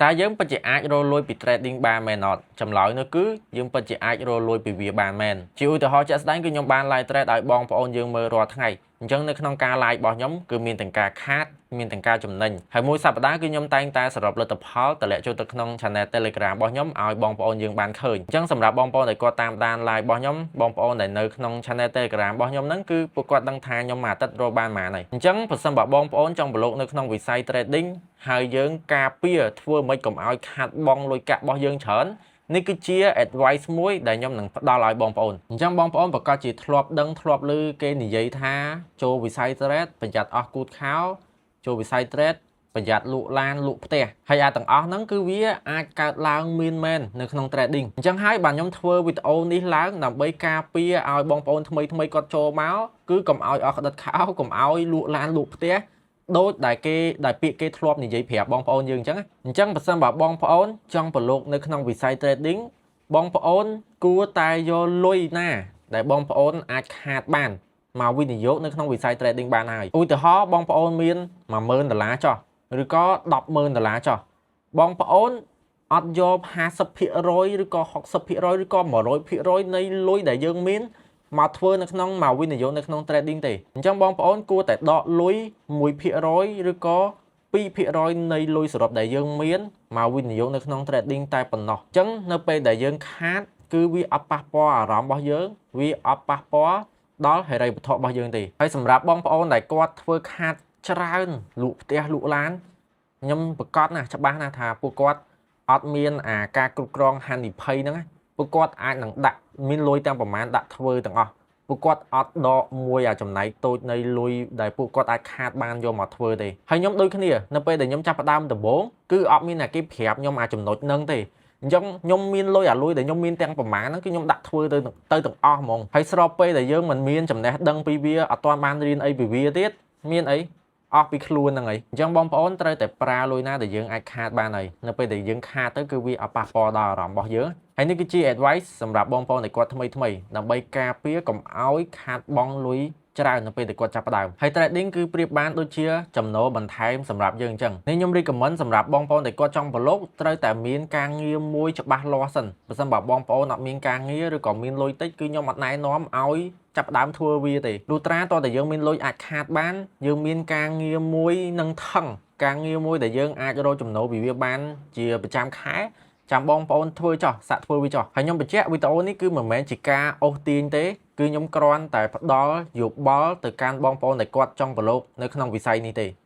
ta giống bất chỉ ai rồi lôi bị trading ba mẹ nọt chầm lõi nó cứ giống bất chỉ ai rồi lôi bị việc ba mẹ chịu từ họ chắc đánh cứ nhóm ban lại trade đại bong của ôn dương mơ rồi tháng ngày chẳng nơi không ca lại bỏ nhóm cứ miền tầng ca khát miền tầng ca chùm nình hay mua sạp đá cứ nhóm tay ta sập lên tập hot tại lệ cho từ không channel telegram bỏ nhóm ai bong của ôn dương ban khơi chẳng sầm rạp bong để qua tam đan lại bỏ nhóm bong của ôn để nơi không channel telegram bỏ nhóm nắng cứ qua đăng thang nhóm mà tất rồi ban mà này chẳng phần sầm bảo bong của ôn trong blog nơi không vì sai trading hai dương cà pia thua mấy cầm áo khát bong lôi cạ bao dương chởnนี่คือเชียร์ advice មួយដែលខ្ញុំនឹងផ្ដល់ឲ្យបងប្អូនអញ្ចឹងបងប្អូនប្រកាសជាធ្លាប់ដឹងធ្លាប់ឮគេនិយាយថាចូលវិស័យ trade ប្រយ័ត្នអស់គូតខោចូលវិស័យ trade ប្រយ័ត្នលក់ឡានលក់ផ្ទះហើយអាទាំងអស់ហ្នឹងគឺវាអាចកើតឡើងមានមែននៅក្នុង trading អញ្ចឹងហើយបាទខ្ញុំធ្វើវីដេអូនេះឡើងដើម្បីការពារឲ្យបងប្អូនថ្មីគាត់ចូលមកគឺកុំឲ្យអស់ក្តិតខោកុំឲ្យលក់ឡានលក់ផ្ទះដូចដែលពាក្យគេធ្លាប់និយាយប្រាប់បងប្អូនយើងអញ្ចឹងបើសិនបើបងប្អូនចង់ប្រឡូកនៅក្នុងវិស័យ trading បងប្អូនគួរតែយកលុយណាដែលបងប្អូនអាចខាតបានមកវិនិយោគនៅក្នុងវិស័យ trading បានហើយឧទាហរណ៍បងប្អូនមាន$10000ចុះឬក៏$100,000ចុះបងប្អូនអត់យក50% ឬក៏60% ឬក៏100% នៃលុយដែលយើងមានមកធ្វើនៅក្នុងមកវិនិយោគនៅក្នុង trading ទេអញ្ចឹងបងប្អូនគួរតែដកលុយ1% ឬក៏2% នៃលុយសរុបដែលយើងមានមកវិនិយោគនៅក្នុង trading តែប៉ុណ្ណោះអញ្ចឹងនៅពេលដែលយើងខាតគឺវាអត់ប៉ះពាល់អារម្មណ៍របស់យើងវាអត់ប៉ះពាល់ដល់ហិរញ្ញវត្ថុរបស់យើងទេហើយសម្រាប់បងប្អូនដែលគាត់ធ្វើខាតច្រើនលក់ផ្ទះលក់ឡានខ្ញុំប្រកាសណាច្បាស់ណាថាពួកគាត់អត់មានអាការគ្រប់គ្រងហានិភ័យហ្នឹងពួកគាត់អាចនឹងដាក់មានលុយទាំងប្រមាណដាក់ធ្វើទាំងអស់ពួកគាត់អត់ដកមួយអាចំណែកតូចនៃលុយដែលពួកគាត់អាចខាតបានយកមកធ្វើទេហើយខ្ញុំដូចគ្នានៅពេលដែលខ្ញុំចាប់ផ្ដើមដំបូងគឺអត់មានអ្នកគេប្រាប់ខ្ញុំអាចំណុចហ្នឹងទេអញ្ចឹងខ្ញុំមានលុយអាលុយដែលខ្ញុំមានទាំងប្រមាណហ្នឹងគឺខ្ញុំដាក់ធ្វើទៅទាំងអស់ហ្មងហើយស្របពេលដែលយើងមិនមានចំណេះដឹងពីវាអត់ទាន់បានរៀនអីពីវាទៀតមានអីអស់ពីខ្លួនហ្នឹងហើយអញ្ចឹងបងប្អូនត្រូវតែប្រើលុយណាដែលយើងអាចខាតបានហើយនៅពេលដែលយើងខាតទៅគឺវាអត់ប៉ះពាល់ដល់អារម្មណ៍របស់យើងហើយនេះគឺជា advice សម្រាប់បងប្អូនដែលគាត់ថ្មីដើម្បីការពារកុំឲ្យខាតបង់លុយច្រើននៅពេលដែលគាត់ចាប់ផ្ដើមហើយ trading គឺប្រៀបបានដូចជាចំណូលបន្ថែមសម្រាប់យើងអញ្ចឹងនេះខ្ញុំ recommend សម្រាប់បងប្អូនដែលគាត់ចង់ប្រឡូកត្រូវតែមានការងារមួយច្បាស់លាស់សិនបើមិនបើបងប្អូនអត់មានការងារឬក៏មានលុយតិចគឺខ្ញុំអត់ណែនាំឲ្យចាប់ផ្ដើមធ្វើវាទេលុះត្រាតតែយើងមានលុយអាចខាតបានយើងមានការងារមួយនឹងថឹងការងារមួយដែលយើងអាចរកចំណូលពីវាបានជាប្រចាំខែចាំបងប្អូនធ្វើចោះសាក់ធ្វើវាចោះហើយខ្ញុំបញ្ជាក់វីដេអូនេះគឺមិនមែនជាការអូសទាញទេគឺខ្ញុំគ្រាន់តែផ្ដល់យោបល់ទៅកាន់បងប្អូនដែលគាត់ចង់ប្រឡូកនៅក្នុងវិស័យនេះទេ